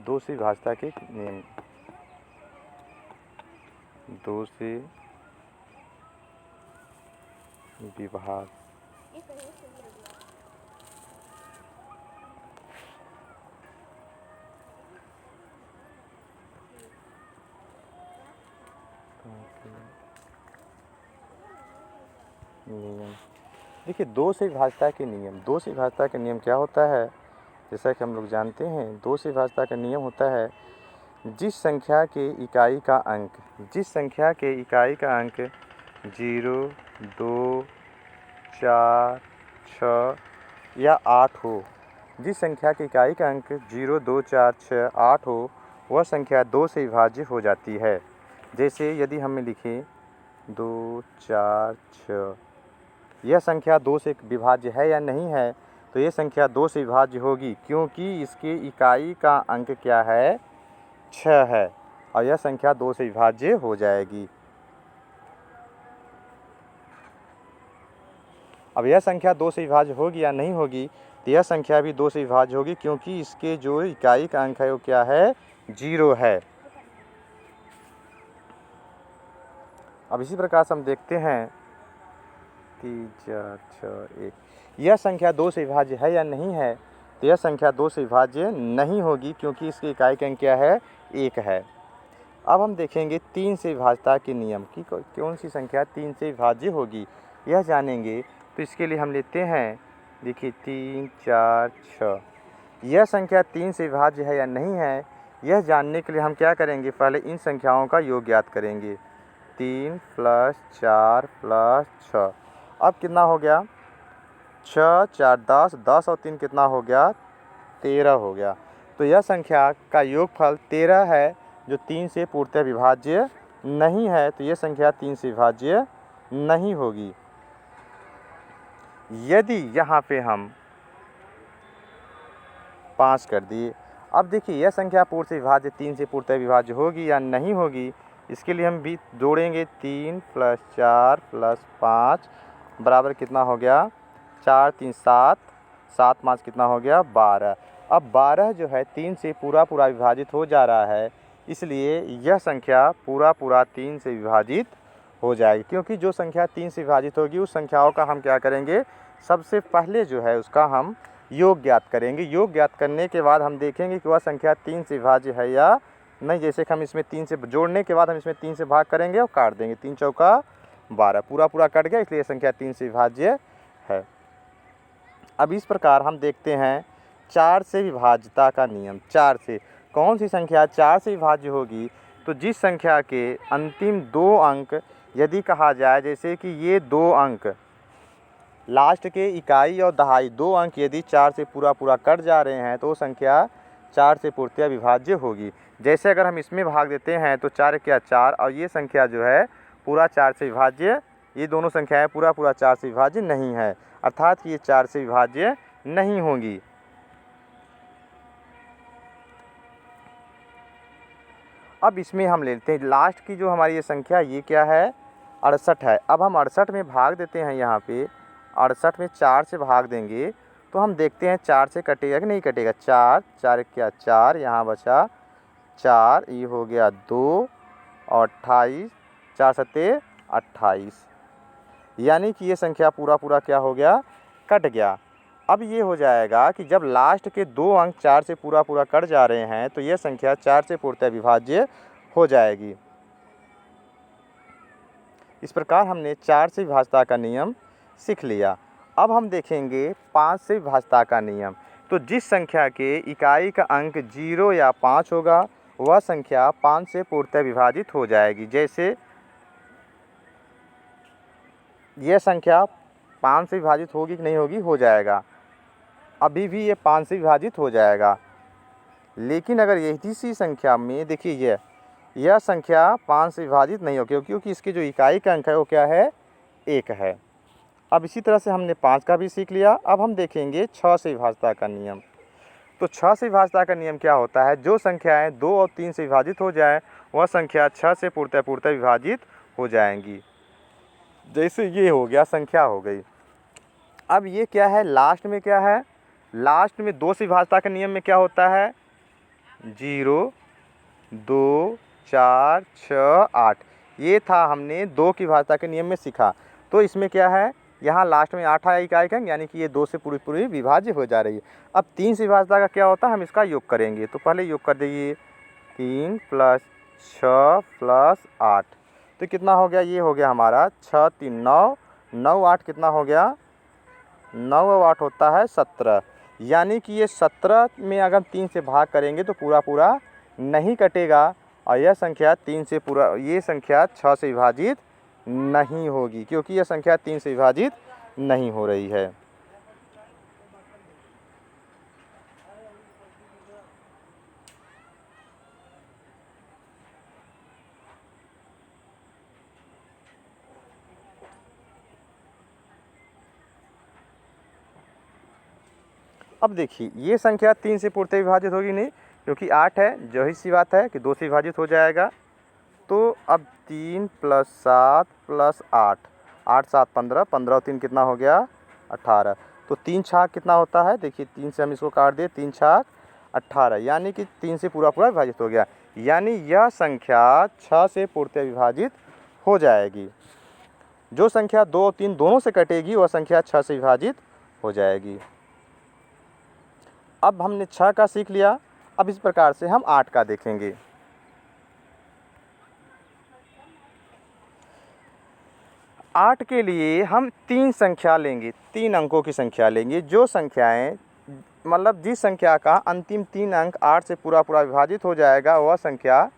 दो से विभाज्यता के नियम, दो से विभाग नियम। देखिए, दो से विभाज्यता के नियम, दो से विभाज्यता का नियम क्या होता है? जैसा कि हम लोग जानते हैं, दो से विभाज्यता का नियम होता है जिस संख्या के इकाई का अंक, जिस संख्या के इकाई का अंक 0, 2, 4, 6 या 8 हो, जिस संख्या की इकाई का अंक 0, 2, 4, 6, 8 हो, वह संख्या दो से विभाज्य हो जाती है। जैसे यदि हम लिखें 2, 4, 6, यह संख्या दो से विभाज्य है या नहीं है? तो ये संख्या दो से विभाज्य होगी, क्योंकि इसकी इकाई का अंक क्या है? 6 है, और यह संख्या दो से विभाज्य हो जाएगी। अब यह संख्या दो से विभाज्य होगी या नहीं होगी? तो यह संख्या भी दो से विभाज्य होगी, क्योंकि इसके जो इकाई का अंक है वो क्या है? 0 है। अब इसी प्रकार से हम देखते हैं 3, 4, 6, 1, यह संख्या दो से विभाज्य है या नहीं है? तो यह संख्या दो से विभाज्य नहीं होगी, क्योंकि इसकी इकाई का अंक क्या है? 1 है। अब हम देखेंगे 3 से विभाज्यता के नियम की कौन सी संख्या 3 से विभाज्य होगी, यह जानेंगे। तो इसके लिए हम लेते हैं, देखिए 3, 4, 6, यह संख्या 3 से विभाज्य है या नहीं है, यह जानने के लिए हम क्या करेंगे? पहले इन संख्याओं का योग ज्ञात करेंगे। 3 + 4 + 6, अब कितना हो गया? 6, 4, 10, 10 और 3 कितना हो गया? 13 हो गया। तो यह संख्या का योगफल 13 है, जो 3 से पूर्णतः विभाज्य नहीं है, तो यह संख्या 3 से विभाज्य नहीं होगी। यदि यहाँ पे हम 5 कर दिए, अब देखिए यह संख्या पूर्ण से विभाज्य 3 से पूर्णतः विभाज्य होगी या नहीं होगी? इसके लिए हम भी जोड़ेंगे 3 + 4 + 5 बराबर कितना हो गया? 4, 3, 7, 7, 5 कितना हो गया? 12। अब 12 जो है 3 से पूरा विभाजित हो जा रहा है, इसलिए यह संख्या पूरा 3 से विभाजित हो जाएगी। क्योंकि जो संख्या 3 से विभाजित होगी उस संख्याओं का हम क्या करेंगे? सबसे पहले जो है उसका हम योग ज्ञात करेंगे। योग ज्ञात करने के बाद हम देखेंगे कि वह संख्या 3 से विभाज्य है या नहीं। जैसे कि हम इसमें 3 से जोड़ने के बाद हम इसमें 3 से भाग करेंगे और काट देंगे, 3 चौका 12, पूरा कट गया, इसलिए संख्या 3 से विभाज्य है। अब इस प्रकार हम देखते हैं 4 से विभाज्यता का नियम। 4 से कौन सी संख्या 4 से विभाज्य होगी? तो जिस संख्या के अंतिम 2 अंक यदि कहा जाए, जैसे कि ये 2 अंक लास्ट के इकाई और दहाई 2 अंक यदि 4 से पूरा कट जा रहे हैं, तो संख्या 4 से पूर्णतः विभाज्य होगी। जैसे अगर हम इसमें भाग देते हैं तो 4 क्या 4, और ये संख्या जो है पूरा 4 से विभाज्य, ये दोनों संख्याएं पूरा 4 से विभाज्य नहीं है, अर्थात ये 4 से विभाज्य नहीं होंगी। अब इसमें हम लेते हैं लास्ट की जो हमारी ये संख्या, ये क्या है? 68 है। अब हम 68 में भाग देते हैं, यहाँ पे 68 में 4 से भाग देंगे तो हम देखते हैं 4 से कटेगा कि नहीं कटेगा। 4, 4 क्या 4, यहाँ बचा 4, ये हो गया 2 और 28, 4 सत्ते 28, यानी कि ये संख्या पूरा क्या हो गया? कट गया। अब ये हो जाएगा कि जब लास्ट के 2 अंक 4 से पूरा कट जा रहे हैं, तो यह संख्या 4 से पूर्णतः विभाज्य हो जाएगी। इस प्रकार हमने 4 से विभाज्यता का नियम सीख लिया। अब हम देखेंगे 5 से विभाज्यता का नियम। तो जिस संख्या के इकाई का अंक 0 या 5 होगा, वह संख्या 5 से पूर्णतः विभाजित हो जाएगी। जैसे यह संख्या 5 से विभाजित होगी कि नहीं होगी? हो जाएगा, अभी भी ये 5 से विभाजित हो जाएगा। लेकिन अगर यही सी संख्या में देखिए यह संख्या 5 से विभाजित नहीं होगी, क्योंकि इसकी जो इकाई का अंक है वो क्या है? 1 है। अब इसी तरह से हमने 5 का भी सीख लिया। अब हम देखेंगे 6 से विभाज्यता का नियम। तो 6 से विभाज्यता का नियम क्या होता है? जो संख्याएं 2 और 3 से विभाजित हो जाए, वह संख्या 6 से पूर्णतः विभाजित हो जाएंगी। जैसे ये हो गया, संख्या हो गई। अब ये क्या है? लास्ट में क्या है? लास्ट में 2 से विभाज्यता के नियम में क्या होता है? 0, 2, 4, 6, 8। ये था हमने 2 की विभाज्यता के नियम में सीखा। तो इसमें क्या है, यहाँ लास्ट में 8 आएगा, यानी कि ये 2 से पूरी पूरी विभाज्य हो जा रही है। अब 3 से विभाज्यता का क्या होता है, हम इसका योग करेंगे। तो पहले योग कर दीजिए, 3 + 6 + 8। तो कितना हो गया, ये हो गया हमारा 6 × 3 = 9, 9 8 कितना हो गया, 9 और 8 होता है 17। यानी कि ये 17 में अगर 3 से भाग करेंगे तो पूरा पूरा नहीं कटेगा, और यह संख्या 3 से पूरा, ये संख्या 6 से विभाजित नहीं होगी, क्योंकि यह संख्या 3 से विभाजित नहीं हो रही है। अब देखिए, ये संख्या 3 से पूर्णतः विभाजित होगी नहीं, क्योंकि 8 है, जो ही सी बात है कि 2 से विभाजित हो जाएगा। तो अब 3 + 7 + 8, 8 7 15, 15 और 3 कितना हो गया, 18। तो 3 छाक कितना होता है, देखिए 3 से हम इसको काट दें, 3 छाक 18, यानी कि 3 से पूरा पूरा विभाजित हो गया। यानी यह संख्या 6 से पूर्णतः विभाजित हो जाएगी। जो संख्या 2 और 3 दोनों से कटेगी वह संख्या 6 से विभाजित हो जाएगी। अब हमने 6 का सीख लिया, अब इस प्रकार से हम 8 का देखेंगे। 8 के लिए हम 3 संख्या लेंगे, 3 अंकों की संख्या लेंगे। जो संख्याएं, मतलब जिस संख्या का अंतिम 3 अंक 8 से पूरा पूरा विभाजित हो जाएगा, वह संख्या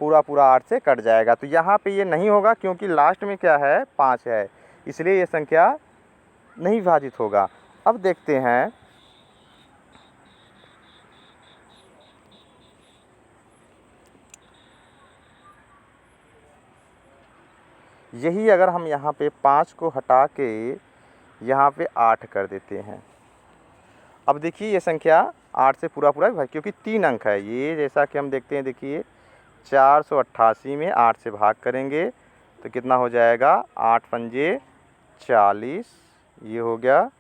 पूरा पूरा 8 से कट जाएगा। तो यहाँ पे ये नहीं होगा, क्योंकि लास्ट में क्या है, 5 है, इसलिए ये संख्या नहीं विभाजित होगा। अब देखते हैं, यही अगर हम यहाँ पे 5 को हटा के यहाँ पे 8 कर देते हैं। अब देखिए, ये संख्या 8 से पूरा पूरा विभाजित, क्योंकि 3 अंक है ये। जैसा कि हम देखते हैं, देखिए 488 में 8 से भाग करेंगे तो कितना हो जाएगा, 8 पंजे 40, ये हो गया,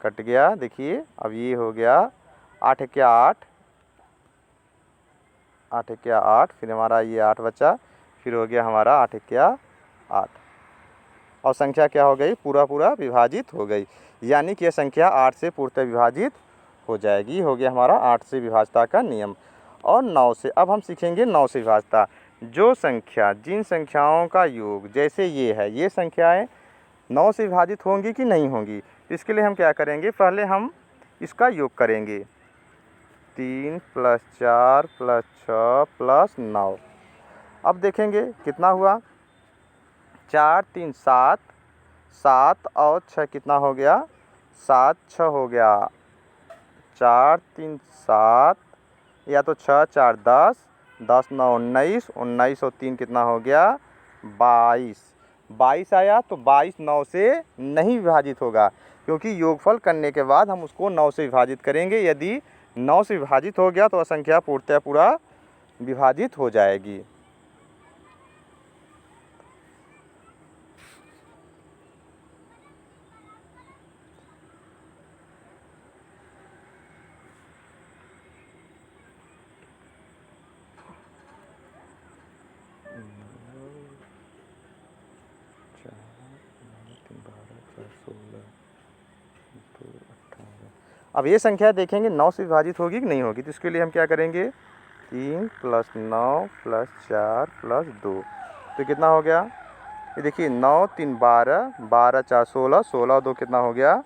कट गया। देखिए अब ये हो गया 8 क्या 8, 8 क्या 8, फिर हमारा ये 8 बचा, फिर हो गया हमारा 8 क्या 8, और संख्या क्या हो गई, पूरा पूरा विभाजित हो गई। यानी कि यह संख्या 8 से पूर्णतः विभाजित हो जाएगी। हो गया हमारा 8 से विभाज्यता का नियम। और 9 से, अब हम सीखेंगे 9 से विभाज्यता। जो संख्या, जिन संख्याओं का योग, जैसे ये है, ये संख्याएं 9 से विभाजित होंगी कि नहीं होंगी। इसके लिए हम क्या करेंगे, पहले हम इसका योग करेंगे, 3 + 4 + 6 + 9। अब देखेंगे कितना हुआ, 4 3 7, 7 और 6 कितना हो गया, 7 6 हो गया, 4 3 7, या तो 6 4 10, 10 9 19, 19 और 3 कितना हो गया, 22, 22 आया। तो 22 9 से नहीं विभाजित होगा, क्योंकि योगफल करने के बाद हम उसको 9 से विभाजित करेंगे। यदि 9 से विभाजित हो गया तो वह संख्या पूर्णतः पूरा विभाजित हो जाएगी। अब ये संख्या देखेंगे 9 से विभाजित होगी कि नहीं होगी। तो इसके लिए हम क्या करेंगे, 3 + 9 + 4 + 2, तो कितना हो गया, ये देखिए 9 3 12, 12 4 16, 16 और 2 कितना हो गया,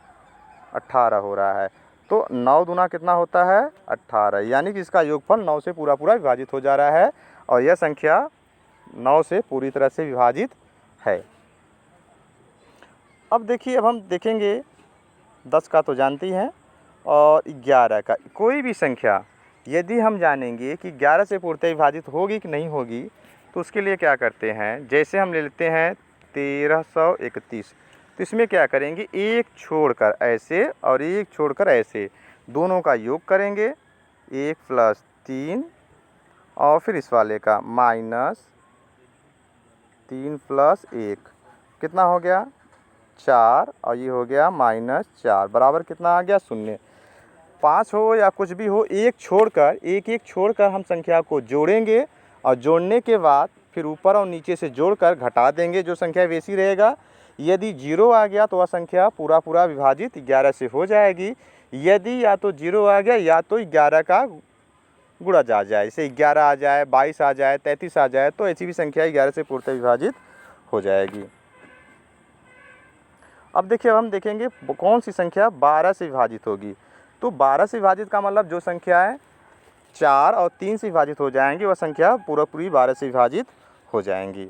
18 हो रहा है। तो 9 दूना कितना होता है, 18, यानी कि इसका योगफल 9 से पूरा पूरा विभाजित हो जा रहा है, और यह संख्या 9 से पूरी तरह से विभाजित है। अब देखिए, अब हम देखेंगे 10 का तो जानते ही हैं, और 11 का। कोई भी संख्या यदि हम जानेंगे कि 11 से पूर्णतः विभाजित होगी कि नहीं होगी, तो उसके लिए क्या करते हैं, जैसे हम ले लेते हैं 1331, तो इसमें क्या करेंगे, एक छोड़कर ऐसे और एक छोड़कर ऐसे, दोनों का योग करेंगे, 1 + 3, और फिर इस वाले का -3 + 1, कितना हो गया, 4, और ये हो गया -4, बराबर कितना आ गया, 0। 5 हो या कुछ भी हो, एक छोड़कर हम संख्या को जोड़ेंगे और जोड़ने के बाद फिर ऊपर और नीचे से जोड़कर घटा देंगे, जो संख्या वैसी रहेगा। यदि 0 आ गया तो वह संख्या पूरा विभाजित 11 से हो जाएगी। यदि या तो 0 आ गया या तो 11 का गुणा जा जाए, जैसे 11 आ जाए, 22 आ जाए, 33 आ जाए, तो ऐसी भी संख्या 11 से पूर्णतः विभाजित हो जाएगी। अब देखिए, अब हम देखेंगे कौन सी संख्या 12 से विभाजित होगी। तो 12 से विभाजित का मतलब जो संख्याएं 4 और 3 से विभाजित हो जाएंगी वह संख्या पूरी 12 से विभाजित हो जाएंगी।